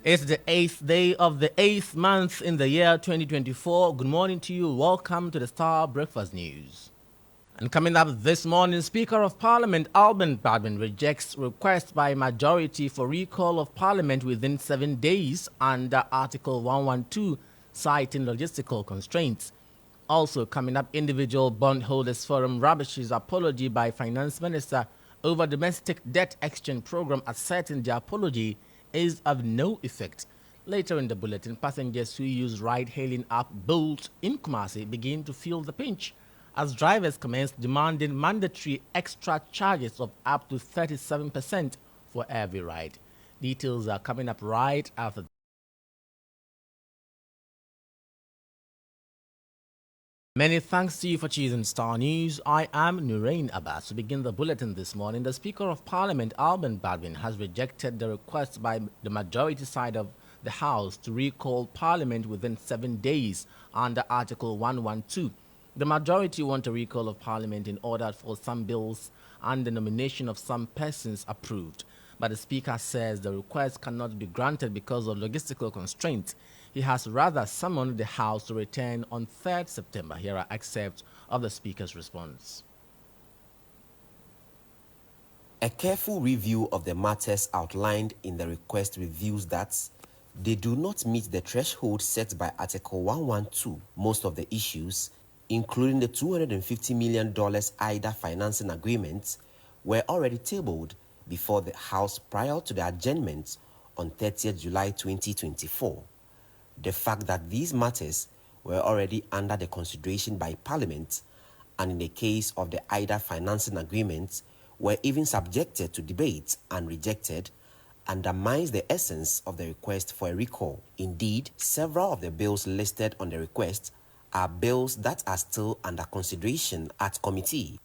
It's the 8th day of the 8th month in the year 2024. Good morning to you. Welcome to the Starr Breakfast News. And coming up this morning, Speaker of Parliament Alban Badman rejects request by majority for recall of Parliament within 7 days under Article 112, citing logistical constraints. Also coming up, Individual Bondholders Forum rubbishes apology by Finance Minister over domestic debt exchange program, asserting the apology is of no effect. Later in the bulletin, passengers who use ride-hailing app Bolt in Kumasi begin to feel the pinch as drivers commence demanding mandatory extra charges of up to 37% for every ride. Details are coming up right after. Many thanks to you for choosing Star News. I am Nurain Abbas. To begin the bulletin this morning, the Speaker of Parliament, Alban Badwin, has rejected the request by the majority side of the House to recall Parliament within 7 days under Article 112. The majority want a recall of Parliament in order for some bills and the nomination of some persons approved. But the Speaker says the request cannot be granted because of logistical constraints. He has rather summoned the House to return on 3rd September. Here are excerpts of the Speaker's response. A careful review of the matters outlined in the request reveals that they do not meet the threshold set by Article 112. Most of the issues, including the $250 million IDA financing agreement, were already tabled before the House prior to the adjournment on 30th July 2024. The fact that these matters were already under the consideration by Parliament, and in the case of the IDA financing agreement, were even subjected to debate and rejected, undermines the essence of the request for a recall. Indeed, several of the bills listed on the request are bills that are still under consideration at committee.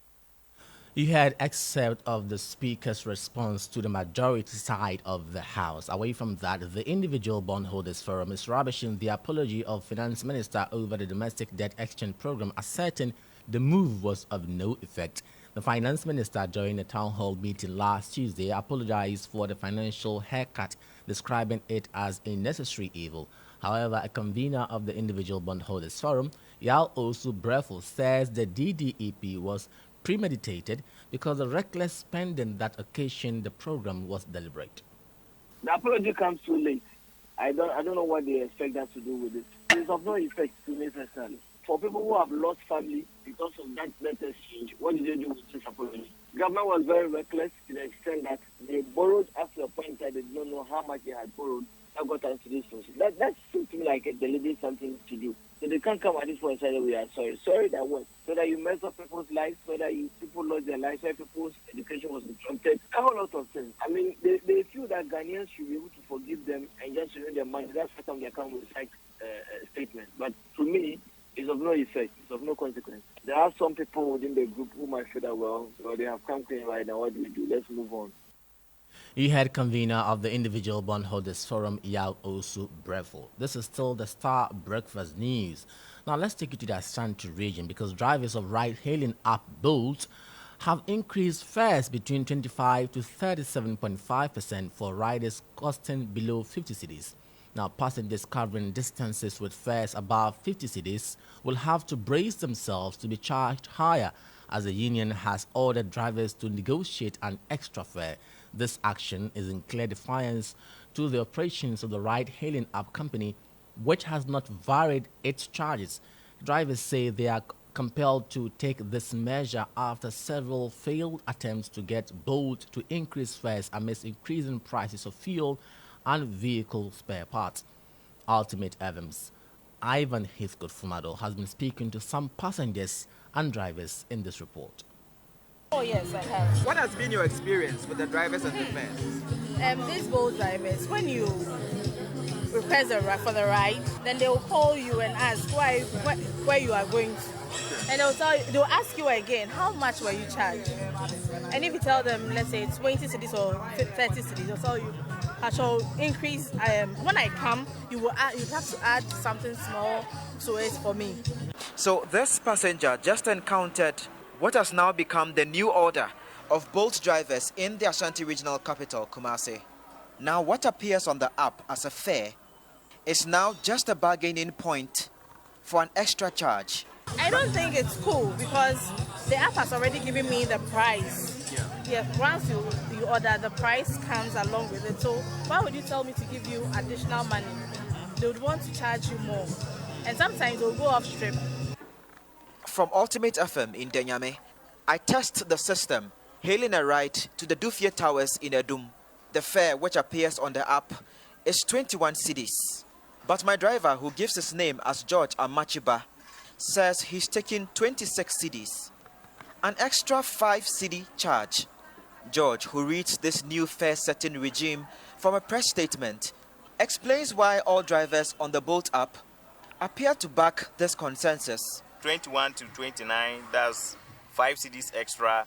You had excerpt of the Speaker's response to the majority side of the House. Away from that, the Individual Bondholders Forum is rubbishing the apology of Finance Minister over the domestic debt exchange program, asserting the move was of no effect. The Finance Minister, during a town hall meeting last Tuesday, apologized for the financial haircut, describing it as a necessary evil. However, a convener of the Individual Bondholders Forum, Yal Osu Brefo, says the DDEP was premeditated because the reckless spending that occasioned the program was deliberate. The apology comes too late. I don't know what they expect that to do with it. It's of no effect to me personally. For people who have lost family because of that debt exchange, what did they do with this apology? Government was very reckless to the extent that they borrowed after a point that they did not know how much they had borrowed. That got us to this position. That seems to me like a deliberate something to do. So they can't come at this point and say we are sorry. Sorry that what? So that you mess up people's lives, so that people lost their lives, so that people's education was interrupted. A whole lot of things. I mean, they feel that Ghanaians should be able to forgive them and just renew their money. That's why some they come with like statement. But to me, it's of no effect. It's of no consequence. There are some people within the group who might feel that, well, they have come clean right now. What do we do? Let's move on. You had convener of the Individual Bondholders Forum, Yal Osu Brefo. This is still the Star Breakfast News. Now let's take you to the Ashanti region because drivers of ride-hailing app Bolt have increased fares between 25 to 37.5% for riders costing below 50 cedis. Now, passengers covering distances with fares above 50 cedis will have to brace themselves to be charged higher, as the union has ordered drivers to negotiate an extra fare. This action is in clear defiance to the operations of the ride-hailing app company, which has not varied its charges. Drivers say they are compelled to take this measure after several failed attempts to get Bolt to increase fares amidst increasing prices of fuel and vehicle spare parts. Ultimate Evans, Ivan Heathcote Fumado, has been speaking to some passengers and drivers in this report. Oh yes, I have. What has been your experience with the drivers and the fares? These Bolt drivers, when you request for the ride, then they will call you and ask where you are going to. And they'll ask you again, how much were you charged? And if you tell them, let's say 20 cedis or 30 cedis, they'll tell you, I shall increase. When I come, you have to add something small to it for me. So this passenger just encountered what has now become the new order of Bolt drivers in the Ashanti regional capital, Kumasi. Now, what appears on the app as a fare is now just a bargaining point for an extra charge. I don't think it's cool because the app has already given me the price. Yeah, once you order, the price comes along with it. So why would you tell me to give you additional money? They would want to charge you more. And sometimes they'll go off strip. From Ultimate FM in Denyame, I test the system, hailing a ride to the Dufia Towers in Edum. The fare, which appears on the app, is 21 cedis. But my driver, who gives his name as George Amachiba, says he's taking 26 cedis. An extra 5 cedi charge. George, who reads this new fare setting regime from a press statement, explains why all drivers on the Bolt app appear to back this consensus. 21 to 29, that's 5 CDs extra.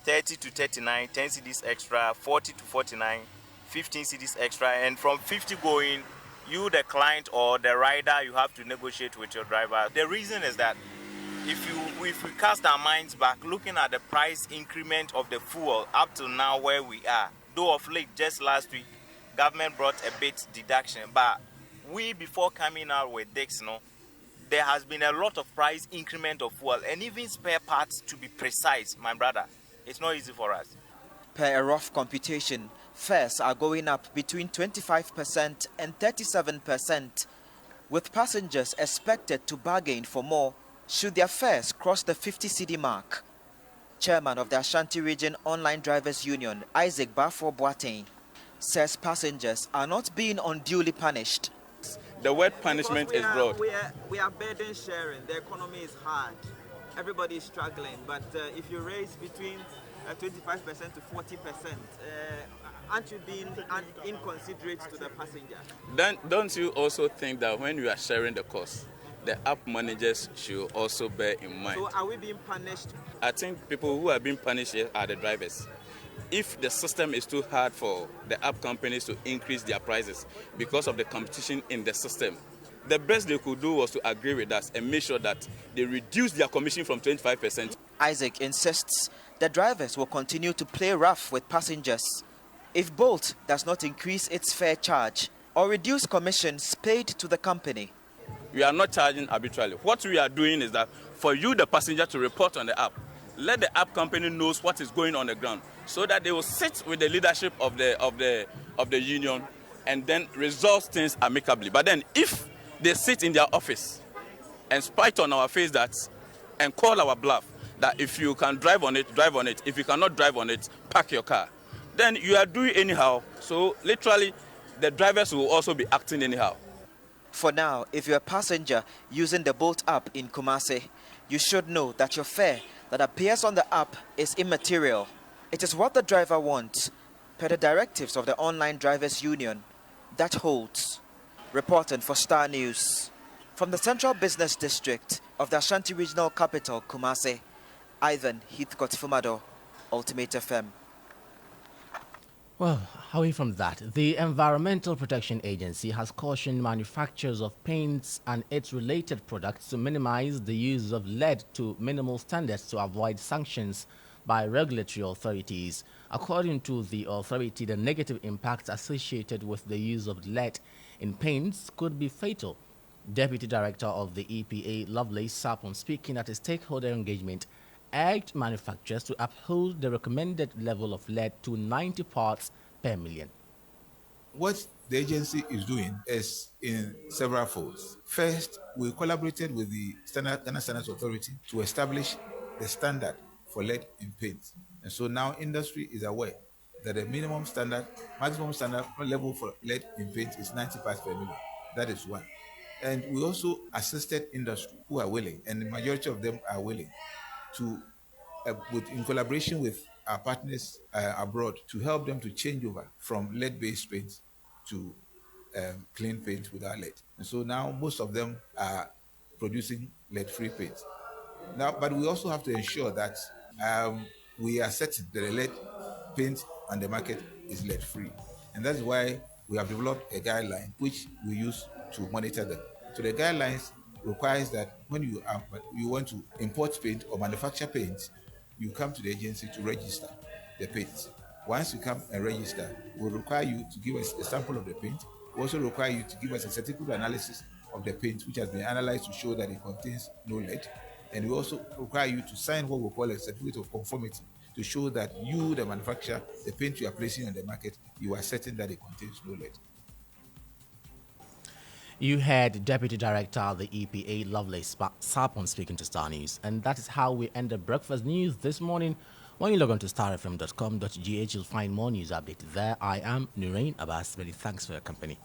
30 to 39, 10 CDs extra. 40 to 49, 15 CDs extra. And from 50 going, you, the client or the rider, you have to negotiate with your driver. The reason is that if we cast our minds back, looking at the price increment of the fuel up to now where we are, though of late, just last week, government brought a bit deduction, but we, before coming out with this, there has been a lot of price increment of fuel and even spare parts, to be precise, my brother. It's not easy for us. Per a rough computation, fares are going up between 25% and 37%, with passengers expected to bargain for more should their fares cross the 50 cedi mark. Chairman of the Ashanti Region Online Drivers Union, Isaac Bafo Boateng, says passengers are not being unduly punished. The word punishment is broad. We are burden sharing. The economy is hard. Everybody is struggling. But if you raise between 25% to 40%, aren't you being inconsiderate to the passenger? Then don't you also think that when you are sharing the cost, the app managers should also bear in mind? So are we being punished? I think people who are being punished here are the drivers. If the system is too hard for the app companies to increase their prices because of the competition in the system, the best they could do was to agree with us and make sure that they reduce their commission from 25%. Isaac insists the drivers will continue to play rough with passengers if Bolt does not increase its fare charge or reduce commissions paid to the company. We are not charging arbitrarily. What we are doing is that for you, the passenger, to report on the app, let the app company knows what is going on the ground, so that they will sit with the leadership of the union and then resolve things amicably. But then if they sit in their office and spite on our face that and call our bluff that if you can drive on it, drive on it. If you cannot drive on it, park your car. Then you are doing anyhow. So literally, the drivers will also be acting anyhow. For now, if you're a passenger using the Bolt app in Kumasi, you should know that your fare that appears on the app is immaterial. It is what the driver wants, per the directives of the Online Drivers Union, that holds. Reporting for Starr News. From the Central Business District of the Ashanti Regional Capital, Kumasi, Ivan Heathcote Fumado, Ultimate FM. Well, away from that, the Environmental Protection Agency has cautioned manufacturers of paints and its related products to minimize the use of lead to minimal standards to avoid sanctions by regulatory authorities. According to the authority, the negative impacts associated with the use of lead in paints could be fatal. Deputy Director of the EPA, Lovelace Sapon, speaking at a stakeholder engagement, urged manufacturers to uphold the recommended level of lead to 90 parts per million. What the agency is doing is in several folds. First, we collaborated with the Ghana Standards Authority to establish the standard for lead in paint. And so now industry is aware that the maximum standard level for lead in paint is 90 parts per million. That is one. And we also assisted industry who are willing, and the majority of them are willing, to, in collaboration with our partners abroad, to help them to change over from lead-based paint to clean paint without lead. And so now most of them are producing lead-free paint. Now, but we also have to ensure that we are certain that the lead paint on the market is lead-free. And that's why we have developed a guideline which we use to monitor them. So the guidelines requires that when you want to import paint or manufacture paint, you come to the agency to register the paint. Once you come and register, we'll require you to give us a sample of the paint. We also require you to give us a certificate analysis of the paint, which has been analyzed to show that it contains no lead. And we also require you to sign what we call a certificate of conformity to show that you, the manufacturer, the paint you are placing on the market, you are certain that it contains no lead. You had Deputy Director of the EPA, Lovelace Sarpon, speaking to Star News. And that is how we end the breakfast news this morning. When you log on to starfm.com.gh, you'll find more news updates there. I am Nurain Abbas. Many thanks for your company.